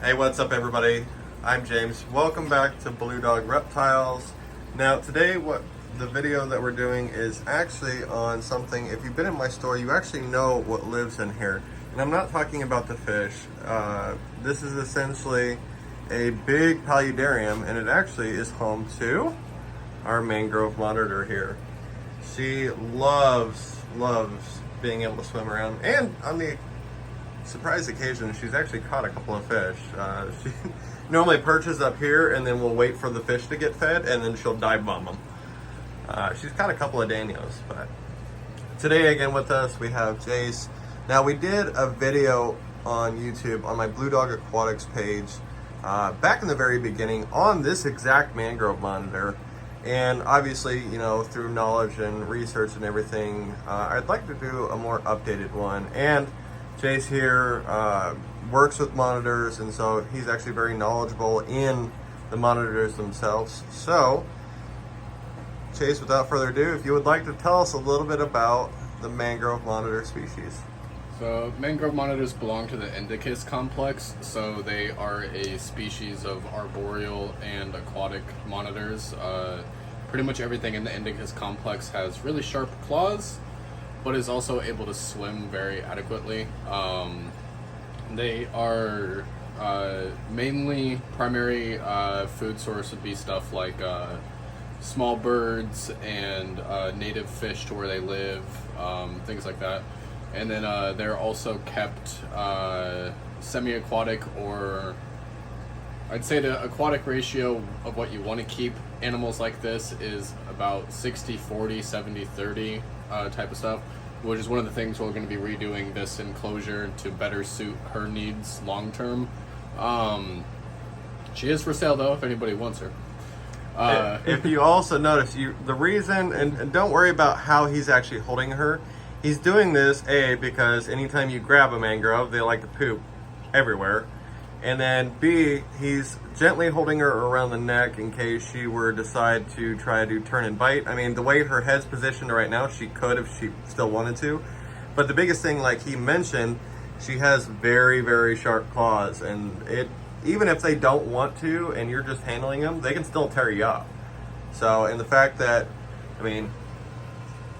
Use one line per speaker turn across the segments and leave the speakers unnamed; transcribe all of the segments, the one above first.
Hey, what's up everybody? I'm James. Welcome back to Blue Dog Reptiles. Now today what the video that we're doing is actually on something, if you've been in my store, you actually know what lives in here. And I'm not talking about the fish. This is essentially a big paludarium, and it actually is home to our mangrove monitor here. She loves being able to swim around, and on the surprise occasion, she's actually caught a couple of fish. She normally perches up here and then we'll wait for the fish to get fed and then she'll dive bomb them. She's caught a couple of Daniels, but today again with us we have Jace. Now we did a video on YouTube on my Blue Dog Aquatics page back in the very beginning on this exact mangrove monitor. And obviously, you know, through knowledge and research and everything, I'd like to do a more updated one. And Jace here works with monitors, and so he's actually very knowledgeable in the monitors themselves. So, Chase, without further ado, if you would like to tell us a little bit about the mangrove monitor species.
So, mangrove monitors belong to the Indicus complex, so they are a species of arboreal and aquatic monitors. Pretty much everything in the Indicus complex has really sharp claws, but is also able to swim very adequately. They are mainly primary food source would be stuff like small birds and native fish to where they live, things like that. And then they're also kept semi-aquatic, or I'd say the aquatic ratio of what you want to keep animals like this is about 60-40, 70-30 type of stuff, which is one of the things we're going to be redoing this enclosure to better suit her needs long term. She is for sale though, if anybody wants her.
If you also notice, the reason, and don't worry about how he's actually holding her. He's doing this, A, because anytime you grab a mangrove, they like to poop everywhere. And then B, he's gently holding her around the neck in case she were to decide to try to turn and bite. I mean, the way her head's positioned right now, she could if she still wanted to. But the biggest thing, like he mentioned, she has very sharp claws. And even if they don't want to and you're just handling them, they can still tear you up. So, and the fact that, I mean,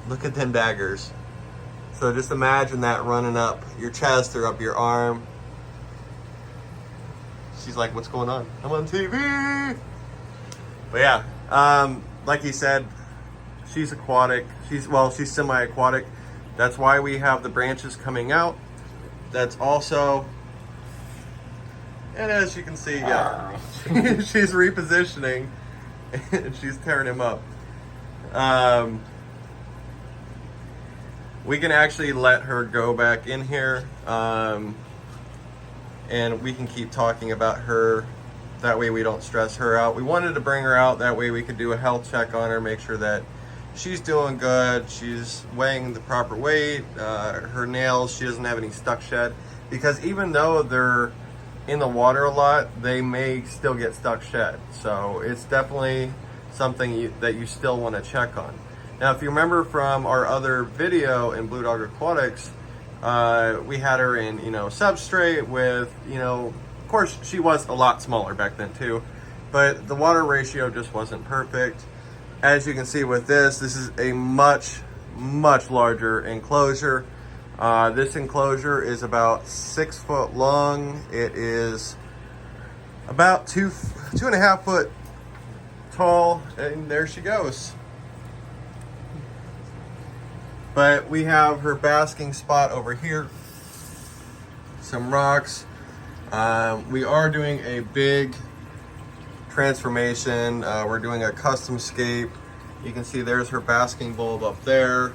look at them daggers. So just imagine that running up your chest or up your arm. She's like, what's going on? I'm on TV. But yeah, like he said, she's aquatic. She's semi-aquatic. That's why we have the branches coming out. That's also, and as you can see, yeah, she's repositioning and she's tearing him up. We can actually let her go back in here. And we can keep talking about her. That way we don't stress her out. We wanted to bring her out. That way we could do a health check on her, make sure that she's doing good. She's weighing the proper weight. Her nails, she doesn't have any stuck shed. Because even though they're in the water a lot, they may still get stuck shed. So it's definitely something that you still want to check on. Now, if you remember from our other video in Blue Dog Aquatics, we had her in, substrate with, of course she was a lot smaller back then too, but the water ratio just wasn't perfect. As you can see with this is a much larger enclosure. This enclosure is about 6 foot long. It is about 2.5 foot tall, and there she goes. But we have her basking spot over here, some rocks. We are doing a big transformation. We're doing a custom scape. You can see there's her basking bulb up there.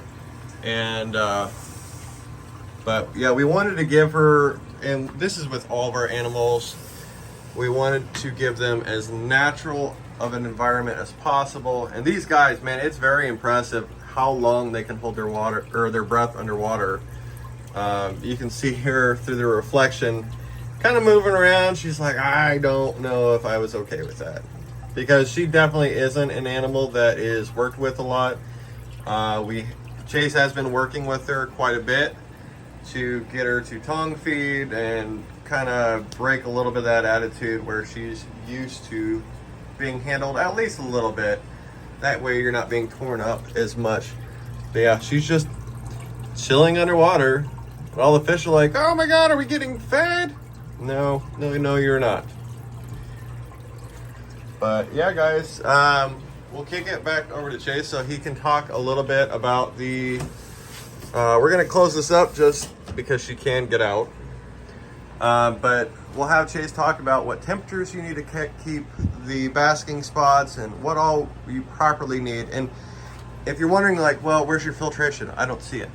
And, but yeah, we wanted to give her, and this is with all of our animals, we wanted to give them as natural of an environment as possible. And these guys, man, it's very impressive how long they can hold their water or their breath underwater. You can see her through the reflection kind of moving around. She's like, I don't know if I was okay with that, because she definitely isn't an animal that is worked with a lot. Chase has been working with her quite a bit to get her to tongue feed and kind of break a little bit of that attitude where she's used to being handled at least a little bit. That way you're not being torn up as much. But yeah, she's just chilling underwater. All the fish are like, oh my God, are we getting fed? No, you're not. But yeah, guys, we'll kick it back over to Chase so he can talk a little bit about the, we're going to close this up just because she can get out. But we'll have Chase talk about what temperatures you need to keep the basking spots and what all you properly need. And if you're wondering, like, well, where's your filtration? I don't see it.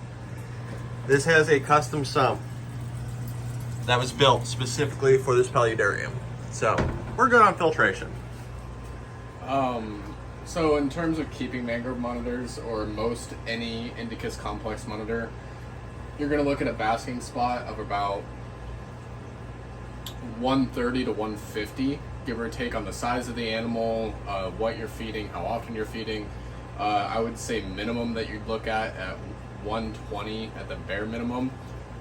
This has a custom sump that was built specifically for this paludarium. So we're good on filtration.
So in terms of keeping mangrove monitors, or most any Indicus complex monitor, you're going to look at a basking spot of about 130 to 150, give or take, on the size of the animal, what you're feeding, how often you're feeding. I would say minimum that you'd look at 120 at the bare minimum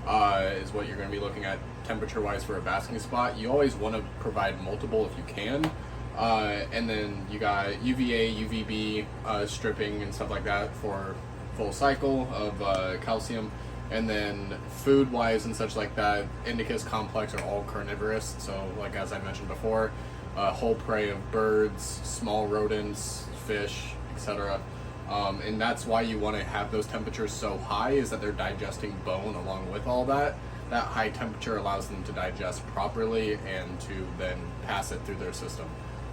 is what you're going to be looking at temperature-wise for a basking spot. You always want to provide multiple if you can. And then you got UVA, UVB stripping and stuff like that for full cycle of calcium. And then food-wise and such like that, Indicus complex are all carnivorous. So, like as I mentioned before, whole prey of birds, small rodents, fish, etc. And that's why you want to have those temperatures so high, is that they're digesting bone along with all that. That high temperature allows them to digest properly and to then pass it through their system.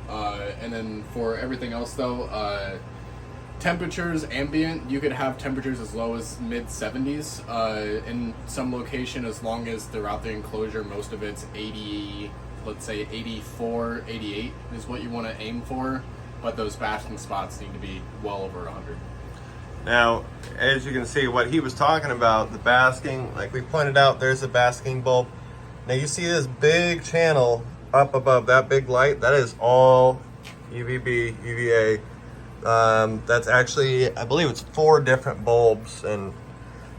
And then for everything else though, temperatures ambient, you could have temperatures as low as mid 70s in some location, as long as throughout the enclosure most of it's 80, let's say 84, 88 is what you want to aim for, but those basking spots need to be well over 100.
Now, as you can see, what he was talking about, the basking, like we pointed out, there's a basking bulb. Now you see this big channel up above that big light, that is all UVB, UVA. That's actually, I believe it's 4 different bulbs. And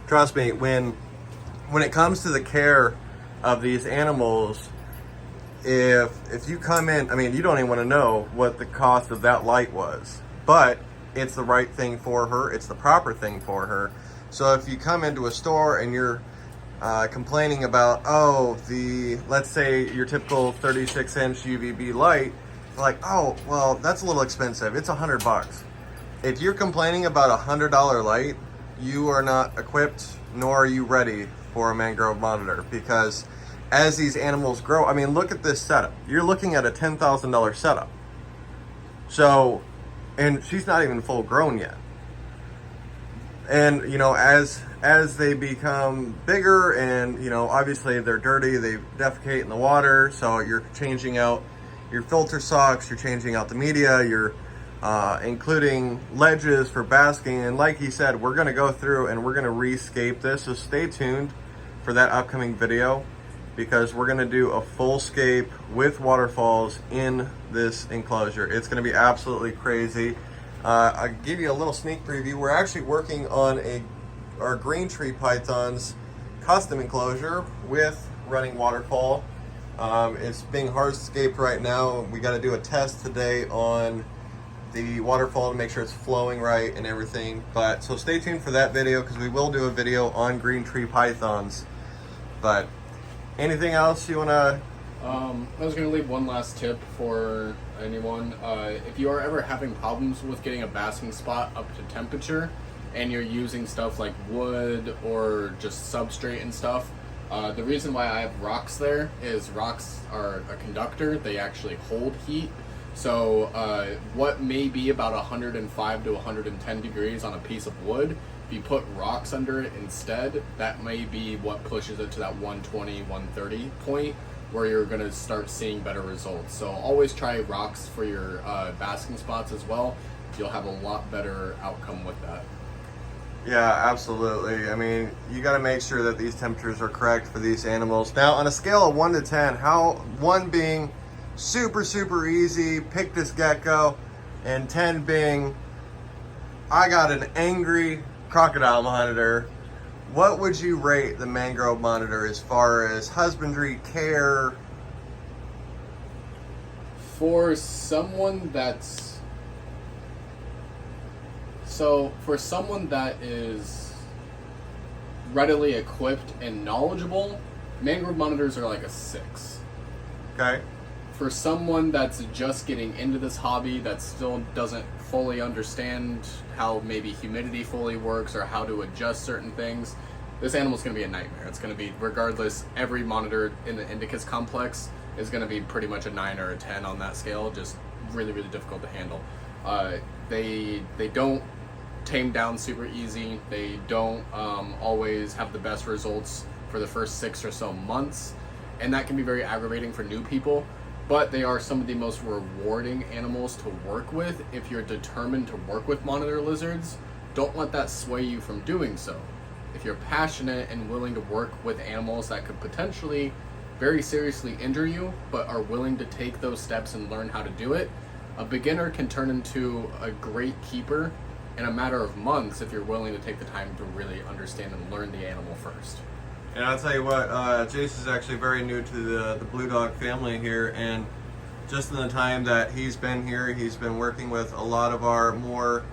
trust me, when it comes to the care of these animals, if you come in, I mean, you don't even want to know what the cost of that light was, but it's the right thing for her. It's the proper thing for her. So if you come into a store and you're complaining about, let's say your typical 36-inch UVB light, like, oh, well, that's a little expensive. It's $100. If you're complaining about a $100 light, you are not equipped, nor are you ready for a mangrove monitor, because as these animals grow, I mean, look at this setup. You're looking at a $10,000 setup. So, and she's not even full grown yet. And, you know, as they become bigger and, you know, obviously they're dirty, they defecate in the water, so you're changing out your filter socks, you're changing out the media, you're including ledges for basking. And like he said, we're going to go through and we're going to rescape this, so stay tuned for that upcoming video, because we're going to do a full scape with waterfalls in this enclosure. It's going to be absolutely crazy. I'll give you a little sneak preview. We're actually working on our green tree pythons custom enclosure with running waterfall. It's being hardscaped right now. We got to do a test today on the waterfall to make sure it's flowing right and everything. But so stay tuned for that video, because we will do a video on green tree pythons. But anything else you want to?
I was going to leave one last tip for anyone. If you are ever having problems with getting a basking spot up to temperature, and you're using stuff like wood or just substrate and stuff, the reason why I have rocks there is rocks are a conductor. They actually hold heat. So what may be about 105 to 110 degrees on a piece of wood, if you put rocks under it instead, that may be what pushes it to that 120, 130 point, where you're going to start seeing better results. So always try rocks for your basking spots as well. You'll have a lot better outcome with that.
Yeah, absolutely. I mean, you got to make sure that these temperatures are correct for these animals. Now, on a scale of 1 to 10, how 1 being super, super easy, pick this gecko, and 10 being, I got an angry crocodile monitor, what would you rate the Mangrove monitor as far as husbandry, care?
For someone that's for someone that is readily equipped and knowledgeable, Mangrove monitors are like a 6.
Okay.
For someone that's just getting into this hobby that still doesn't fully understand how maybe humidity fully works or how to adjust certain things, this animal's going to be a nightmare. It's going to be, regardless, every monitor in the Indicus complex is going to be pretty much a 9 or a 10 on that scale, just really, really difficult to handle. They don't tame down super easy. They don't always have the best results for the first 6 or so months, and that can be very aggravating for new people. But they are some of the most rewarding animals to work with if you're determined to work with monitor lizards. Don't let that sway you from doing so. If you're passionate and willing to work with animals that could potentially very seriously injure you, but are willing to take those steps and learn how to do it, a beginner can turn into a great keeper in a matter of months if you're willing to take the time to really understand and learn the animal first.
And I'll tell you what, Jace is actually very new to the Blue Dog family here, and just in the time that he's been here, he's been working with a lot of our more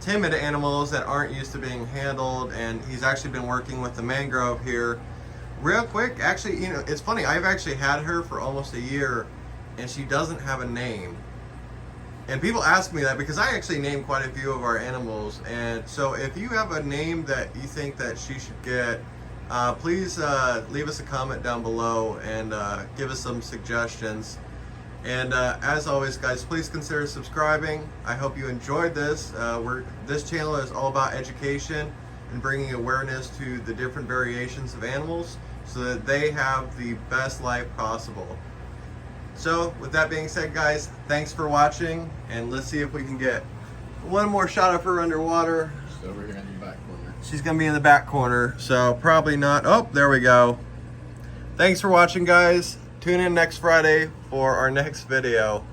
timid animals that aren't used to being handled, and he's actually been working with the Mangrove here. Real quick, actually, you know, it's funny, I've actually had her for almost a year, and she doesn't have a name. And people ask me that because I actually named quite a few of our animals, and so if you have a name that you think that she should get, please leave us a comment down below and give us some suggestions. And as always, guys, please consider subscribing. I hope you enjoyed this. This channel is all about education and bringing awareness to the different variations of animals so that they have the best life possible. So with that being said, guys, thanks for watching, and let's see if we can get one more shot of her underwater.
She's over here in the back corner.
She's gonna be in the back corner, so probably not. Oh, there we go. Thanks for watching, guys. Tune in next Friday for our next video.